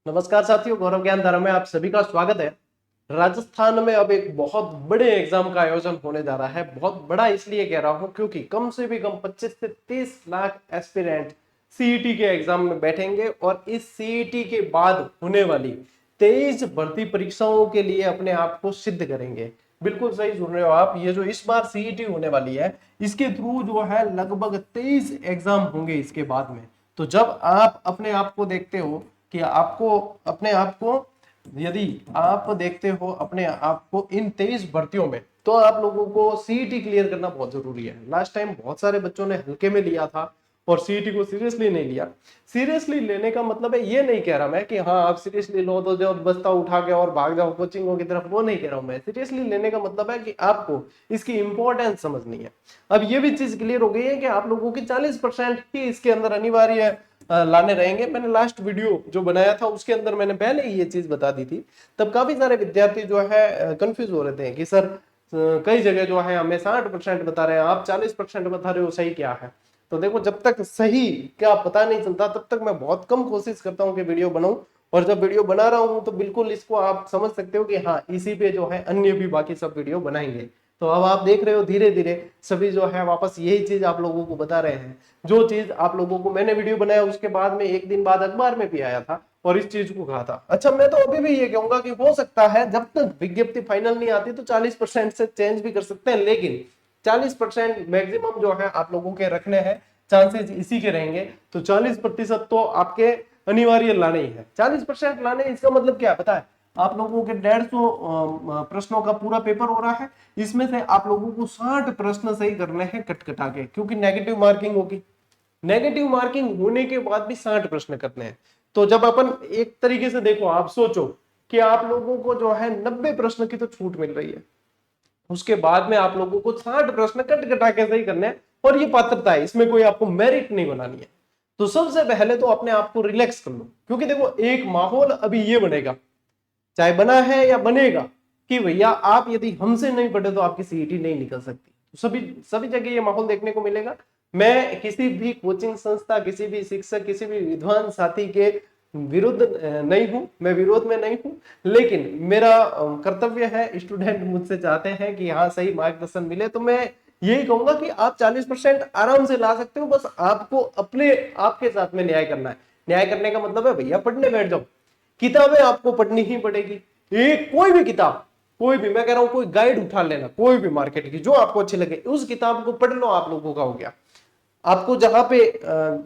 नमस्कार साथियों, गौरव ज्ञान धारा में आप सभी का स्वागत है। राजस्थान में अब एक बहुत बड़े एग्जाम का आयोजन होने जा रहा है। बहुत बड़ा इसलिए कह रहा हूं क्योंकि कम से भी कम 25 से 30 लाख एस्पिरेंट सीईटी के एग्जाम में बैठेंगे और इस सीईटी के बाद होने वाली 23 भर्ती परीक्षाओं के लिए अपने आप को सिद्ध करेंगे। बिल्कुल सही सुन रहे हो आप। ये जो इस बार सीईटी होने वाली है, इसके थ्रू जो है लगभग 23 एग्जाम होंगे इसके बाद में। तो जब आप अपने आप को देखते हो कि आपको अपने आप को यदि आप देखते हो अपने आप को इन 23 भर्तियों में, तो आप लोगों को सीईटी क्लियर करना बहुत जरूरी है। लास्ट टाइम बहुत सारे बच्चों ने हल्के में लिया था और सीईटी को सीरियसली नहीं लिया। सीरियसली लेने का मतलब है, ये नहीं कह रहा मैं कि हाँ आप सीरियसली लो तो जो बस्ता उठा के और भाग जाओ कोचिंगों की तरफ, वो नहीं कह रहा हूं मैं। सीरियसली लेने का मतलब है कि आपको इसकी इंपॉर्टेंस समझनी है। अब ये भी चीज क्लियर हो गई है कि आप लोगों की 40% ही इसके अंदर अनिवार्य लाने रहेंगे। मैंने लास्ट वीडियो जो बनाया था उसके अंदर मैंने पहले ही ये चीज बता दी थी। तब काफी सारे विद्यार्थी जो है कंफ्यूज हो रहे थे कि सर कई जगह जो है हमें 60% बता रहे हैं, आप 40% बता रहे हो, सही क्या है। तो देखो, जब तक सही क्या पता नहीं चलता तब तक मैं बहुत कम कोशिश करता हूँ कि वीडियो बनाऊं। और जब वीडियो बना रहा हूं तो बिल्कुल इसको आप समझ सकते हो कि हाँ इसी पे जो है अन्य भी बाकी सब वीडियो बनाएंगे। तो अब आप देख रहे हो धीरे धीरे सभी जो है वापस यही चीज आप लोगों को बता रहे हैं। जो चीज आप लोगों को मैंने वीडियो बनाया उसके बाद में एक दिन बाद अखबार में भी आया था और इस चीज को कहा था। अच्छा, मैं तो अभी भी ये कहूंगा कि हो सकता है जब तक विज्ञप्ति फाइनल नहीं आती तो 40% से चेंज भी कर सकते हैं, लेकिन 40% मैक्सिमम जो है आप लोगों के रखने हैं, चांसेस इसी के रहेंगे। तो 40% तो आपके अनिवार्य लाने ही है। 40% लाने, इसका मतलब क्या है पता है? आप लोगों के 150 प्रश्नों का पूरा पेपर हो रहा है। इसमें से आप लोगों को 60 प्रश्न सही करने हैं कट कटा के, क्योंकि नेगेटिव मार्किंग होगी। नेगेटिव मार्किंग होने के बाद भी 60 प्रश्न करने हैं। तो जब अपन एक तरीके से देखो, आप सोचो कि आप लोगों को जो है 90 प्रश्न की तो छूट मिल रही है, उसके बाद में आप लोगों को 60 प्रश्न कट कटा के सही करने हैं। और ये पात्रता है, इसमें कोई आपको मेरिट नहीं बनानी है। तो सबसे पहले तो अपने आप को रिलैक्स कर लो, क्योंकि देखो एक माहौल अभी ये बनेगा, चाहे बना है या बनेगा, कि भैया आप यदि हमसे नहीं पढ़े तो आपकी सीईटी नहीं निकल सकती। तो सभी सभी जगह ये माहौल देखने को मिलेगा। मैं किसी भी कोचिंग संस्था, किसी भी शिक्षक, किसी भी विद्वान साथी के विरुद्ध नहीं हूं, मैं विरोध में नहीं हूं। लेकिन मेरा कर्तव्य है, स्टूडेंट मुझसे चाहते हैं कि हाँ सही मार्गदर्शन मिले, तो मैं यही कहूंगा कि आप 40% आराम से ला सकते हो। बस आपको अपने आपके साथ में न्याय करना है। न्याय करने का मतलब है भैया पढ़ने बैठ जाओ, किताबें आपको पढ़नी ही पड़ेगी। एक कोई भी किताब, कोई भी, मैं कह रहा हूं कोई गाइड उठा लेना, कोई भी मार्केट की जो आपको अच्छी लगे उस किताब को पढ़ लो, आप लोगों का हो गया। आपको जहां पे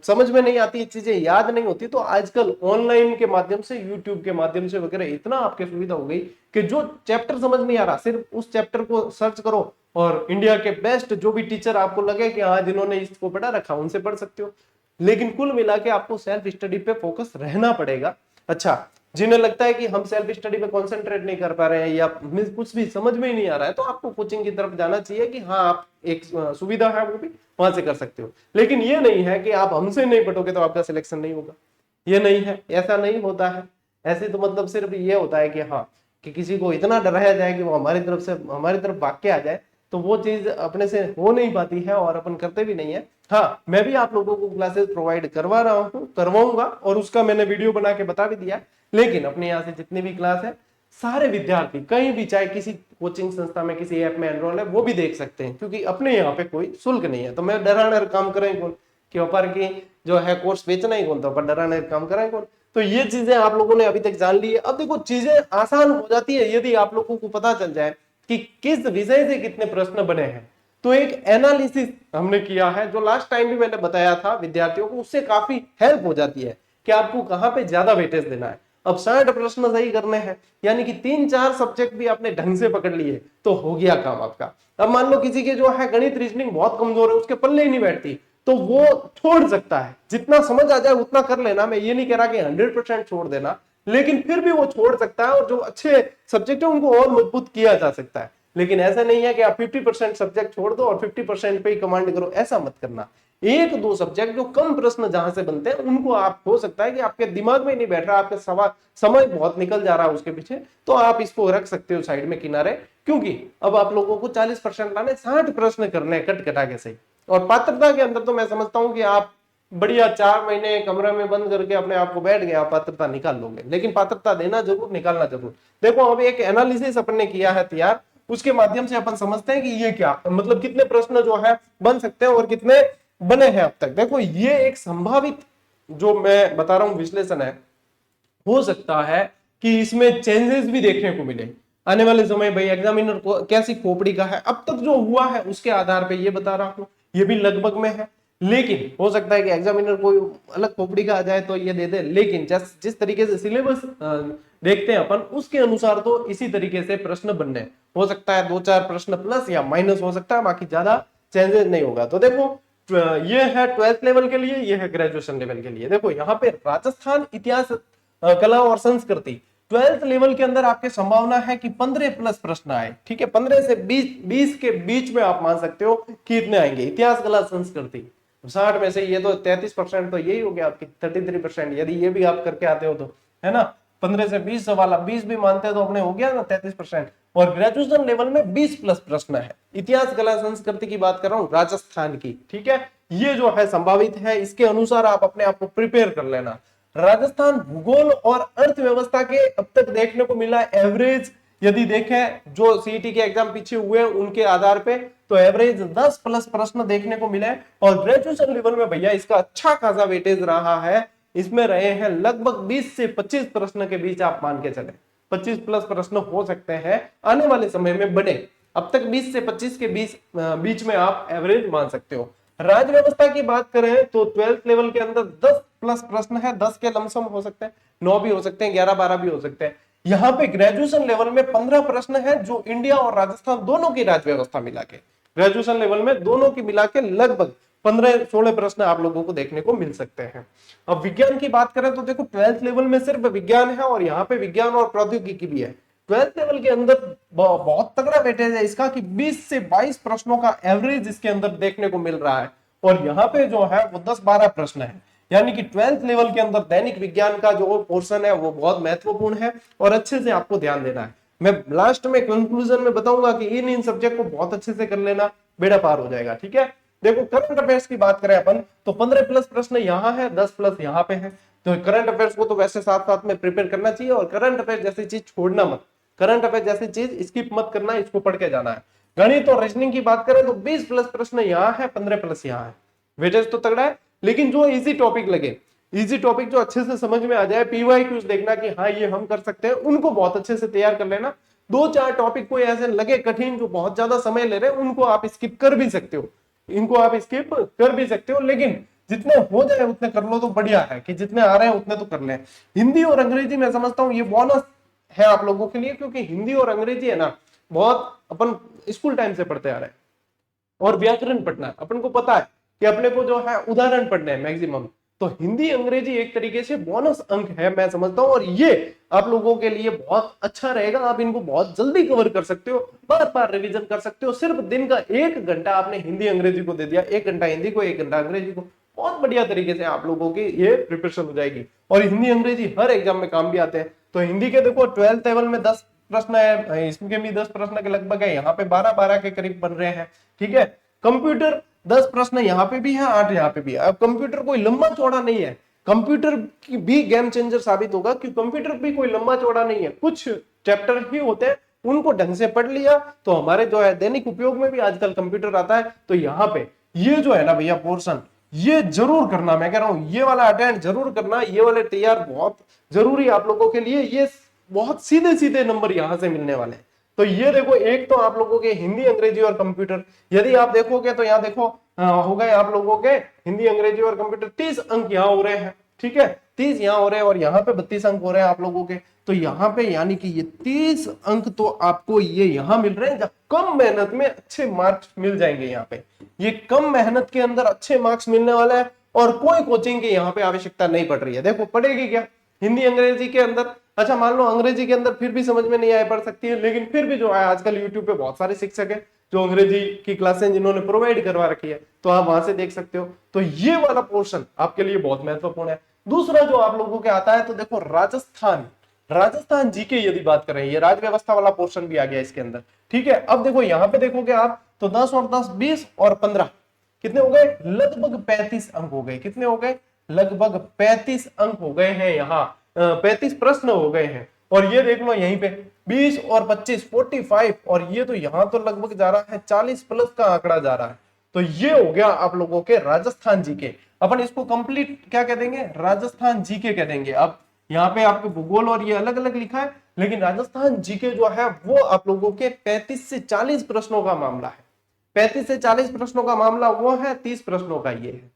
समझ में नहीं आती, चीजें याद नहीं होती, तो आजकल ऑनलाइन के माध्यम से, यूट्यूब के माध्यम से वगैरह इतना आपके सुविधा हो गई कि जो चैप्टर समझ नहीं आ रहा, सिर्फ उस चैप्टर को सर्च करो और इंडिया के बेस्ट जो भी टीचर आपको लगे कि हाँ जिन्होंने इसको पढ़ा रखा, उनसे पढ़ सकते हो। लेकिन कुल मिला के आपको सेल्फ स्टडी पे फोकस रहना पड़ेगा। अच्छा, जिन्हें लगता है कि हम सेल्फ स्टडी पे कंसंट्रेट नहीं कर पा रहे हैं या कुछ भी समझ में ही नहीं आ रहा है, तो आपको कोचिंग की तरफ जाना चाहिए कि हाँ आप एक सुविधा है वो भी वहां से कर सकते हो। लेकिन ये नहीं है कि आप हमसे नहीं पढ़ोगे तो आपका सिलेक्शन नहीं होगा। ये नहीं है, ऐसा नहीं होता है। ऐसे तो मतलब सिर्फ ये होता है कि हाँ कि किसी को इतना डराया जाए कि वो हमारी तरफ भाग के आ जाए, तो वो चीज अपने से हो नहीं पाती है और अपन करते भी नहीं है। हाँ, मैं भी आप लोगों को क्लासेस प्रोवाइड करवा रहा हूँ, करवाऊंगा, और उसका मैंने वीडियो बना के बता भी दिया। लेकिन अपने यहाँ से जितनी भी क्लास है, सारे विद्यार्थी कहीं भी, चाहे किसी कोचिंग संस्था में किसी ऐप में एनरोल है, वो भी देख सकते हैं, क्योंकि अपने यहाँ पे कोई शुल्क नहीं है। तो मैं डराने काम करें कौन, कि ऊपर की जो है कोर्स बेचना ही कौन, तो पर डराने काम करें कौन। तो ये चीजें आप लोगों ने अभी तक जान ली है। अब देखो चीजें आसान हो जाती है यदि आप लोगों को पता चल जाए कि किस विषय से कितने प्रश्न बने हैं। तो एक एनालिसिस हमने किया है, जो लास्ट टाइम भी मैंने बताया था विद्यार्थियों को, उससे काफी हेल्प हो जाती है कि आपको कहां पे ज्यादा वेटेज देना है। अब 60 प्रश्न सही करने हैं, यानी कि 3-4 सब्जेक्ट भी आपने ढंग से पकड़ लिए तो हो गया काम आपका। अब मान लो किसी के जो है गणित रीजनिंग बहुत कमजोर है, उसके पल्ले ही नहीं बैठती, तो वो छोड़ सकता है। जितना समझ आ जाए उतना कर लेना। मैं ये नहीं कह रहा कि 100% छोड़ देना, लेकिन फिर भी वो छोड़ सकता है और जो अच्छे सब्जेक्ट है उनको और मजबूत किया जा सकता है। लेकिन ऐसा नहीं है कि आप 50% सब्जेक्ट छोड़ दो और 50% पे ही कमांड करो, ऐसा मत करना। एक दो सब्जेक्ट जो कम प्रश्न जहां से बनते हैं उनको आप, हो सकता है कि आपके दिमाग में नहीं बैठ रहा, आपके समय बहुत निकल जा रहा है उसके पीछे, तो आप इसको रख सकते हो साइड में किनारे। क्योंकि अब आप लोगों को 40% लाने, 60 प्रश्न करने कट कटा के सही। और पात्रता के अंदर तो मैं समझता हूं कि आप बढ़िया 4 महीने कमरे में बंद करके अपने आप को बैठ गया, पात्रता निकाल लोगे। लेकिन पात्रता देना जरूर, निकालना जरूर। देखो अभी एक एनालिसिस अपन ने किया है तैयार, उसके माध्यम से अपन समझते हैं कि ये क्या मतलब कितने प्रश्न जो है बन सकते हैं और कितने बने हैं अब तक। देखो ये एक संभावित जो मैं बता रहा हूं विश्लेषण है, हो सकता है कि इसमें चेंजेस भी देखने को मिले आने वाले समय। भाई एग्जामिनर को कैसी खोपड़ी का है, अब तक जो हुआ है उसके आधार पे ये बता रहा हूं, ये भी लगभग में है। लेकिन हो सकता है कि एग्जामिनर कोई अलग खोपड़ी का आ जाए तो ये दे दे, लेकिन जिस तरीके से सिलेबस देखते हैं अपन, उसके अनुसार तो इसी तरीके से प्रश्न बनने हो सकता है। 2-4 प्रश्न प्लस या माइनस हो सकता है, बाकी ज्यादा चेंजेस नहीं होगा। तो देखो ये है 12th लेवल के लिए, ये है ग्रेजुएशन लेवल के लिए। देखो यहाँ पे राजस्थान इतिहास कला और संस्कृति 12th लेवल के अंदर आपके संभावना है कि 15 प्लस प्रश्न आए। ठीक है, 15 से 20 के बीच में आप मान सकते हो कि इतने आएंगे। इतिहास कला संस्कृति 60 में से ये तो 33% तो यही हो गया आपकी, 33%। यदि ये भी आप करके आते हो तो, है ना, 15 से 20 सवाल, 20 भी मानते हैं तो अपने हो गया ना 33%। और ग्रेजुएशन लेवल में 20 प्लस प्रश्न है। इतिहास कला संस्कृति की बात कर रहा हूं, राजस्थान की। ठीक है, ये जो है संभावित है, इसके अनुसार आप अपने आप को प्रिपेयर कर लेना। राजस्थान भूगोल और अर्थव्यवस्था के अब तक देखने को मिला एवरेज, यदि देखें जो सीईटी के एग्जाम पीछे हुए उनके आधार पे, तो एवरेज 10 प्लस प्रश्न देखने को मिले। और ग्रेजुएशन लेवल में भैया इसका अच्छा खासा वेटेज रहा है, इसमें रहे हैं लगभग 20 से 25 प्रश्न के बीच। आप मान के चले 25 प्लस प्रश्न हो सकते हैं आने वाले समय में बने। अब तक 20 से 25 के बीच में आप एवरेज मान सकते हो। राज्य व्यवस्था की बात करें तो 12th लेवल के अंदर 10 प्लस प्रश्न है। 10 के लमसम हो सकते हैं, 9 भी हो सकते हैं, 11-12 भी हो सकते हैं। यहाँ पे ग्रेजुएशन लेवल में 15 प्रश्न है, जो इंडिया और राजस्थान दोनों की राज्य व्यवस्था मिला के, ग्रेजुएशन लेवल में दोनों की मिला के लगभग 15-16 प्रश्न आप लोगों को देखने को मिल सकते हैं। अब विज्ञान की बात करें तो देखो 12th लेवल में सिर्फ विज्ञान है, और यहाँ पे विज्ञान और प्रौद्योगिकी भी है। 12th लेवल के अंदर बहुत तगड़ा वेटेज है इसका कि 20 से 22 प्रश्नों का एवरेज इसके अंदर देखने को मिल रहा है। और यहाँ पे जो है वो 10-12 प्रश्न है, यानी कि 12th लेवल के अंदर दैनिक विज्ञान का जो पोर्शन है वो बहुत महत्वपूर्ण है और अच्छे से आपको ध्यान देना है। मैं लास्ट में कंक्लूजन में बताऊंगा कि इन सब्जेक्ट को बहुत अच्छे से कर लेना, बेड़ा पार हो जाएगा। ठीक है, देखो करंट अफेयर्स की बात करें अपन तो 15 प्लस प्रश्न यहाँ है, 10 प्लस यहाँ पे है। तो करंट अफेयर्स को तो वैसे साथ साथ में प्रिपेयर करना चाहिए, और करंट अफेयर जैसी चीज छोड़ना मत। करंट अफेयर जैसी चीज स्किप मत करना, इसको पढ़ के जाना है। गणित और रीजनिंग की बात करें तो 20 प्लस प्रश्न यहाँ है, 15 प्लस यहाँ है। वेटेज तो तगड़ा है, लेकिन जो इजी टॉपिक लगे, इजी टॉपिक जो अच्छे से समझ में आ जाए, पीवाई क्यूज देखना कि हाँ ये हम कर सकते हैं, उनको बहुत अच्छे से तैयार कर लेना। 2-4 टॉपिक कोई ऐसे लगे कठिन जो बहुत ज्यादा समय ले रहे हैं, उनको आप स्किप कर भी सकते हो, इनको आप स्किप कर भी सकते हो, लेकिन जितने हो जाए उतने कर लो तो बढ़िया है कि जितने आ रहे हैं उतने तो कर ले। हिंदी और अंग्रेजी मैं समझता हूँ ये बोनस है आप लोगों के लिए, क्योंकि हिंदी और अंग्रेजी है ना बहुत अपन स्कूल टाइम से पढ़ते आ रहे हैं। और व्याकरण पढ़ना है, अपन को पता है कि अपने को जो है उदाहरण पढ़ने हैं मैक्सिमम। तो हिंदी अंग्रेजी एक तरीके से बोनस अंक है मैं समझता हूं, और ये आप लोगों के लिए बहुत अच्छा रहेगा। आप इनको बहुत जल्दी कवर कर सकते हो, बार बार रिवीजन कर सकते हो। सिर्फ दिन का 1 घंटा आपने हिंदी अंग्रेजी को दे दिया, 1 घंटा हिंदी को, 1 घंटा अंग्रेजी को, बहुत बढ़िया तरीके से आप लोगों की ये प्रिपरेशन हो जाएगी। और हिंदी अंग्रेजी हर एग्जाम में काम भी आते हैं। तो हिंदी के देखो 12th लेवल में 10 प्रश्न है, इसमें भी 10 प्रश्न के लगभग है, यहाँ पे 12-12 के करीब बन रहे हैं। ठीक है, कंप्यूटर 10 प्रश्न यहाँ पे भी है, 8 यहाँ पे भी है। अब कंप्यूटर कोई लंबा चौड़ा नहीं है, कंप्यूटर की भी गेम चेंजर साबित होगा, कि कंप्यूटर भी कोई लंबा चौड़ा नहीं है, कुछ चैप्टर ही होते हैं, उनको ढंग से पढ़ लिया तो हमारे जो है दैनिक उपयोग में भी आजकल कंप्यूटर आता है। तो यहाँ पे ये जो है ना भैया पोर्शन, ये जरूर करना, मैं कह रहा हूं ये वाला अटेंड जरूर करना, ये वाले तैयार बहुत जरूरी आप लोगों के लिए। ये बहुत सीधे सीधे नंबर यहां से मिलने वाले हैं। तो ये देखो, एक तो आप लोगों के हिंदी अंग्रेजी और कंप्यूटर, यदि आप देखोगे तो यहाँ देखो हो गए आप लोगों के हिंदी अंग्रेजी और कंप्यूटर 30 अंक यहाँ हो रहे हैं। ठीक है, 30 यहाँ हो रहे हैं, और यहाँ पे 32 अंक हो रहे हैं आप लोगों के। तो यहाँ पे यानी कि ये 30 अंक तो आपको ये यहाँ मिल रहे हैं, जब कम मेहनत में अच्छे मार्क्स मिल जाएंगे। यहाँ पे ये कम मेहनत के अंदर अच्छे मार्क्स मिलने वाला है, और कोई कोचिंग की यहाँ पे आवश्यकता नहीं पड़ रही है। देखो पढ़ेगी क्या हिंदी अंग्रेजी के अंदर, अच्छा मान लो अंग्रेजी के अंदर फिर भी समझ में नहीं आए, पढ़ सकती है, लेकिन फिर भी जो है आजकल यूट्यूब पे बहुत सारे शिक्षक है जो अंग्रेजी की क्लासें जिन्होंने प्रोवाइड करवा रखी है, तो आप वहां से देख सकते हो। तो ये वाला पोर्शन आपके लिए बहुत महत्वपूर्ण है। दूसरा जो आप लोगों के आता है, तो देखो राजस्थान जी के यदि बात करें, ये राज्य व्यवस्था वाला पोर्शन भी आ गया इसके अंदर। ठीक है, अब देखो यहाँ पे देखोगे आप तो 10 और 10 20 और 15 कितने हो गए? लगभग 35 अंक हो गए। कितने हो गए? लगभग 35 अंक हो गए हैं यहाँ, 35 प्रश्न हो गए हैं। और ये देख लो यहीं पे 20 और 25 45, और ये तो यहाँ तो लगभग जा रहा है 40 प्लस का आंकड़ा जा रहा है। तो ये हो गया आप लोगों के राजस्थान जीके। अपन इसको कंप्लीट क्या कह देंगे? राजस्थान जीके कह देंगे। अब यहाँ पे आपके भूगोल और ये अलग अलग लिखा है, लेकिन राजस्थान जीके जो है वो आप लोगों के 35 से 40 प्रश्नों का मामला है। 35 से 40 प्रश्नों का मामला वो है, 30 प्रश्नों का ये है।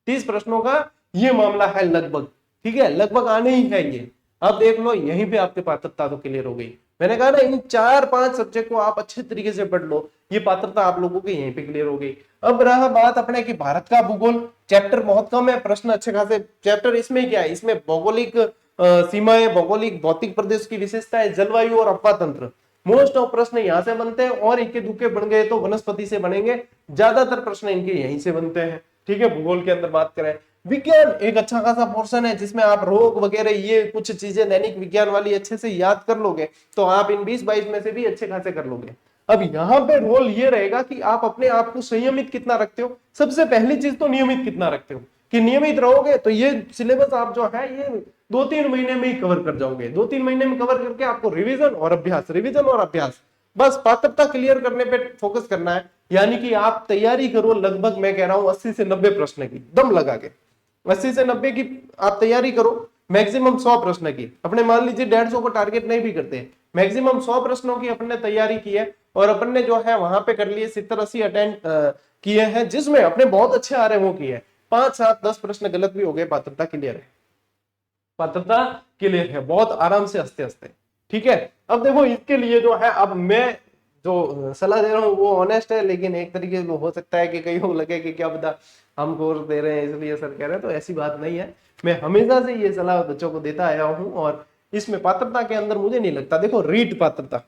30 प्रश्नों का ये मामला है लगभग, ठीक है, लगभग आने ही है ये। अब देख लो यहीं पे आपकी पात्रता तो क्लियर हो गई। मैंने कहा ना इन 4-5 सब्जेक्ट को आप अच्छे तरीके से पढ़ लो, ये पात्रता आप लोगों की यहीं पे क्लियर हो गई। अब रहा बात अपने की भारत का भूगोल, चैप्टर बहुत कम है, प्रश्न अच्छे खासे चैप्टर। इसमें क्या है? इसमें भौगोलिक सीमाएं, भौगोलिक भौतिक प्रदेश की विशेषताएं, जलवायु और अफवाह तंत्र, मोस्ट ऑफ प्रश्न यहां से बनते हैं। और इक्के दुक्के बन गए तो वनस्पति से बनेंगे, ज्यादातर प्रश्न इनके यहीं से बनते हैं, ठीक है। भूगोल के अंदर बात करें, विज्ञान एक अच्छा खासा पोर्शन है जिसमें आप रोग वगैरह ये कुछ चीजें दैनिक विज्ञान वाली अच्छे से याद कर लोगे तो आप इन 20-22 में से भी अच्छे खासे कर लोगे। अब यहाँ पे रोल ये रहेगा कि आप अपने आप को संयमित कितना रखते हो। सबसे पहली चीज तो नियमित कितना रखते हो, कि नियमित रहोगे तो ये सिलेबस आप जो है ये 2-3 महीने में ही कवर कर जाओगे। 2-3 महीने में कवर करके आपको रिवीजन और अभ्यास, रिवीजन और अभ्यास, बस पात्रता क्लियर करने पे फोकस करना है। यानी कि आप तैयारी करो लगभग, मैं कह रहा हूं 80 से 90 प्रश्न की दम लगा के, 80 से 90 की आप तैयारी करो। मैक्सिमम 100 प्रश्न की, अपने मान लीजिए 150 को टारगेट नहीं भी करते, मैक्सिमम 100 प्रश्नों की अपने तैयारी की है। और अपन ने जो है वहां पे कर लिए 70-80 अटेंड किए हैं, जिसमें अपने बहुत अच्छे आ रहे वो किए। 5-7-10 प्रश्न गलत भी हो गए, पात्रता क्लियर है, पात्रता क्लियर है, बहुत आराम से हंसते हंसते, ठीक है। अब देखो इसके लिए जो है, अब मैं जो सलाह दे रहा हूँ वो ऑनेस्ट है, लेकिन एक तरीके से हो सकता है कि कहीं को लगे कि क्या पता हम कोर्स दे रहे हैं इसलिए सर कह रहे हैं, तो ऐसी बात नहीं है। मैं हमेशा से ये सलाह बच्चों को देता आया हूँ। और इसमें पात्रता के अंदर मुझे नहीं लगता, देखो रीट पात्रता,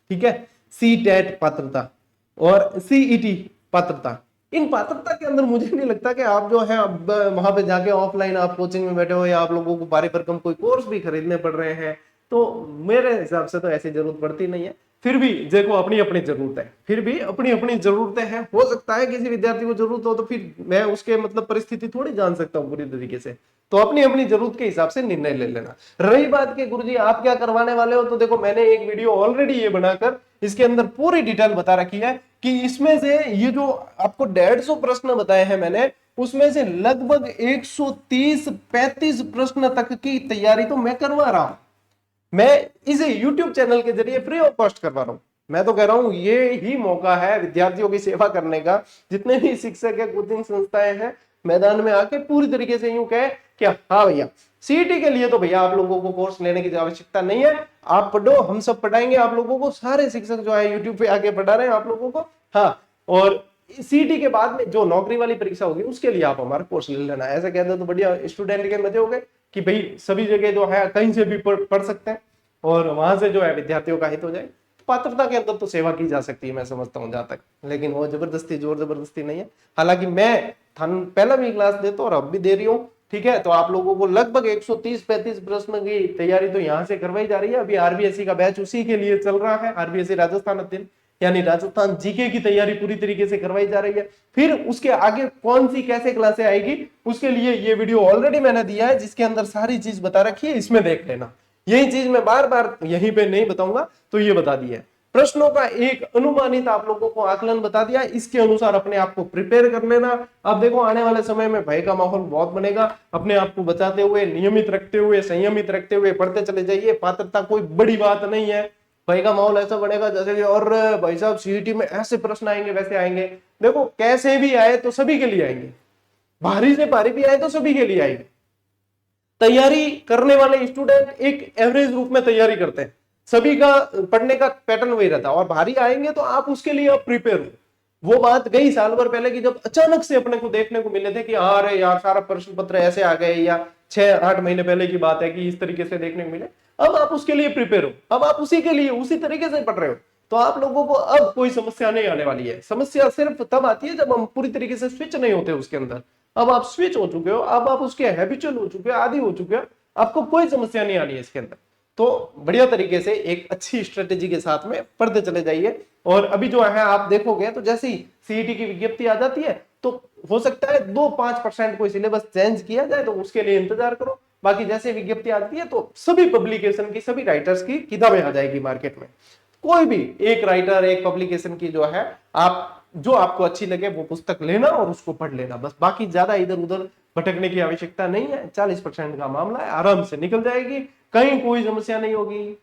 ठीक है, सी टेट पात्रता और सीईटी पात्रता, इन पात्रता के अंदर मुझे नहीं लगता कि आप जो है अब वहां पे जाके ऑफलाइन आप कोचिंग में बैठे हो या आप लोगों को भारी भरकम कोई कोर्स भी खरीदने पड़ रहे हैं, तो मेरे हिसाब से तो ऐसी जरूरत पड़ती नहीं है। फिर भी देखो अपनी अपनी जरूरत है, फिर भी अपनी अपनी जरूरतें हैं। हो सकता है किसी विद्यार्थी को जरूरत हो तो फिर मैं उसके मतलब परिस्थिति थोड़ी जान सकता हूँ पूरी तरीके से, तो अपनी अपनी जरूरत के हिसाब से निर्णय ले लेना। रही बात कि गुरुजी आप क्या करवाने वाले हो, तो देखो मैंने एक वीडियो ऑलरेडी ये बनाकर इसके अंदर पूरी डिटेल बता रखी है कि इसमें से ये जो आपको 150 प्रश्न बताए हैं मैंने, उसमें से लगभग 130-35 प्रश्न तक की तैयारी तो मैं करवा रहा हूं। मैं इसे YouTube चैनल के जरिए फ्री ऑफ कॉस्ट करवा रहा हूं। मैं तो कह रहा हूं ये ही मौका है विद्यार्थियों की सेवा करने का। जितने भी शिक्षक है, कोचिंग संस्थाएं हैं, मैदान में आके पूरी तरीके से यूं कहे कि हाँ भैया सीईटी के लिए तो भैया आप लोगों को कोर्स लेने की आवश्यकता नहीं है, आप पढ़ो, हम सब पढ़ाएंगे आप लोगों को। सारे शिक्षक जो है यूट्यूब पे आके पढ़ा रहे हैं आप लोगों को। हाँ, और सीईटी के बाद में जो नौकरी वाली परीक्षा होगी उसके लिए आप हमारा कोर्स ले लेना। ऐसा कहते तो बढ़िया स्टूडेंट के मजे हो गए कि भाई सभी जगह जो है कहीं से भी पढ़ सकते हैं और वहां से जो है विद्यार्थियों का हित हो जाए। पात्रता के अंदर तो सेवा की जा सकती है मैं समझता हूँ जहां तक, लेकिन वो जबरदस्ती जोर जबरदस्ती नहीं है। हालांकि मैं पहला भी क्लास देता हूँ और अब भी दे रही हूँ, ठीक है। तो आप लोगों को लगभग 130-35 प्रश्न की तैयारी तो यहाँ से करवाई जा रही है। अभी आरबीएससी का बैच उसी के लिए चल रहा है, आरबीएससी राजस्थान अध्ययन, यानी राजस्थान जीके की तैयारी पूरी तरीके से करवाई जा रही है। फिर उसके आगे कौन सी कैसे क्लासे आएगी उसके लिए ये वीडियो ऑलरेडी मैंने दिया है, जिसके अंदर सारी चीज बता रखी है, इसमें देख लेना। यही चीज मैं बार बार यहीं पे नहीं बताऊंगा, तो ये बता दिया है। प्रश्नों का एक अनुमानित आप लोगों को आकलन बता दिया, इसके अनुसार अपने आप को प्रिपेयर कर लेना। अब देखो आने वाले समय में भय का माहौल बहुत बनेगा, अपने आप को बचाते हुए, नियमित रखते हुए, संयमित रखते हुए पढ़ते चले जाइए। पात्रता कोई बड़ी बात नहीं है। भय का माहौल ऐसा बनेगा जैसे कि और भाई साहब सीईटी में ऐसे प्रश्न आएंगे वैसे आएंगे। देखो कैसे भी आए तो सभी के लिए आएंगे, भारी से भारी भी आए तो सभी के लिए आएंगे। तैयारी करने वाले स्टूडेंट एक एवरेज रूप में तैयारी करते हैं, सभी का पढ़ने का पैटर्न वही रहता है। और भारी आएंगे तो आप उसके लिए आप प्रिपेयर हो। वो बात गई साल भर पहले की जब अचानक से अपने को देखने को मिले थे कि अरे यार सारा प्रश्न पत्र ऐसे आ गए, या 6-8 महीने पहले की बात है कि इस तरीके से देखने को मिले। अब आप उसके लिए प्रिपेयर हो, अब आप उसी के लिए उसी तरीके से पढ़ रहे हो, तो आप लोगों को अब कोई समस्या नहीं आने वाली है। समस्या सिर्फ तब आती है जब हम पूरी तरीके से स्विच नहीं होते उसके अंदर। अब आप स्विच हो चुके हो, अब आप उसके हैबिचुअल हो चुके हो, आदी हो चुके हो, आपको कोई समस्या नहीं आनी है इसके अंदर। तो बढ़िया तरीके से एक अच्छी स्ट्रेटेजी के साथ में पढ़ते चले जाइए। और अभी जो है आप देखोगे तो जैसे ही सीईटी की विज्ञप्ति आ जाती है तो हो सकता है 2-5% कोई सिलेबस चेंज किया जाए, तो उसके लिए इंतजार करो। बाकी जैसे विज्ञप्ति आती है तो सभी पब्लिकेशन की, सभी राइटर्स की किताबें आ जाएगी मार्केट में। कोई भी एक राइटर, एक पब्लिकेशन की जो है, आप जो आपको अच्छी लगे वो पुस्तक लेना और उसको पढ़ लेना बस। बाकी ज्यादा इधर उधर भटकने की आवश्यकता नहीं है। 40% का मामला है, आराम से निकल जाएगी, कहीं कोई समस्या नहीं होगी।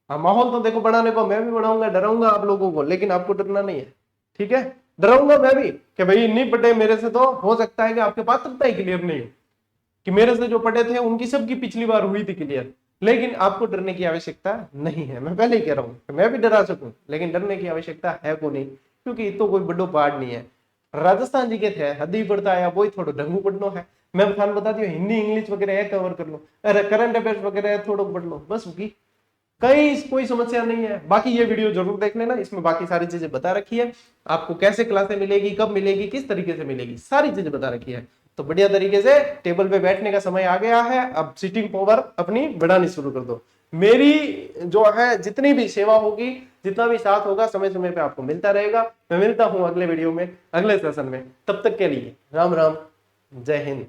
हाँ, माहौल तो देखो बनाने को मैं भी बनाऊंगा, डराऊंगा आप लोगों को, लेकिन आपको डरना नहीं है, ठीक है। डराऊंगा मैं भी कि भाई नहीं पढ़े मेरे से, तो हो सकता है कि आपके पात्रता ही क्लियर नहीं हो, कि मेरे से जो पढ़े थे उनकी सबकी पिछली बार हुई थी क्लियर। लेकिन आपको डरने की आवश्यकता नहीं है, मैं पहले ही कह रहा हूं। मैं भी डरा सकूं, लेकिन डरने की आवश्यकता है को नहीं, क्योंकि तो कोई बड़ो पहाड़ नहीं है। राजस्थान जी के थे हदी पढ़ता है, वही थोड़ा ढंगू पढ़नो है। मैं थान बता दियो, हिंदी इंग्लिश वगैरह है कवर कर लो, अरे करंट अफेयर्स वगैरह है थोड़ा पढ़ लो, बस की कहीं कोई समस्या नहीं है। बाकी ये वीडियो जरूर देख लेना, इसमें बाकी सारी चीजें बता रखी है, आपको कैसे क्लासें मिलेगी, कब मिलेगी, किस तरीके से मिलेगी, सारी चीजें बता रखी है। तो बढ़िया तरीके से टेबल पे बैठने का समय आ गया है, अब सीटिंग पावर अपनी बढ़ानी शुरू कर दो। मेरी जो है जितनी भी सेवा होगी, जितना भी साथ होगा, समय समय पे आपको मिलता रहेगा। मैं मिलता हूं अगले वीडियो में, अगले सेशन में। तब तक के लिए राम राम, जय हिंद।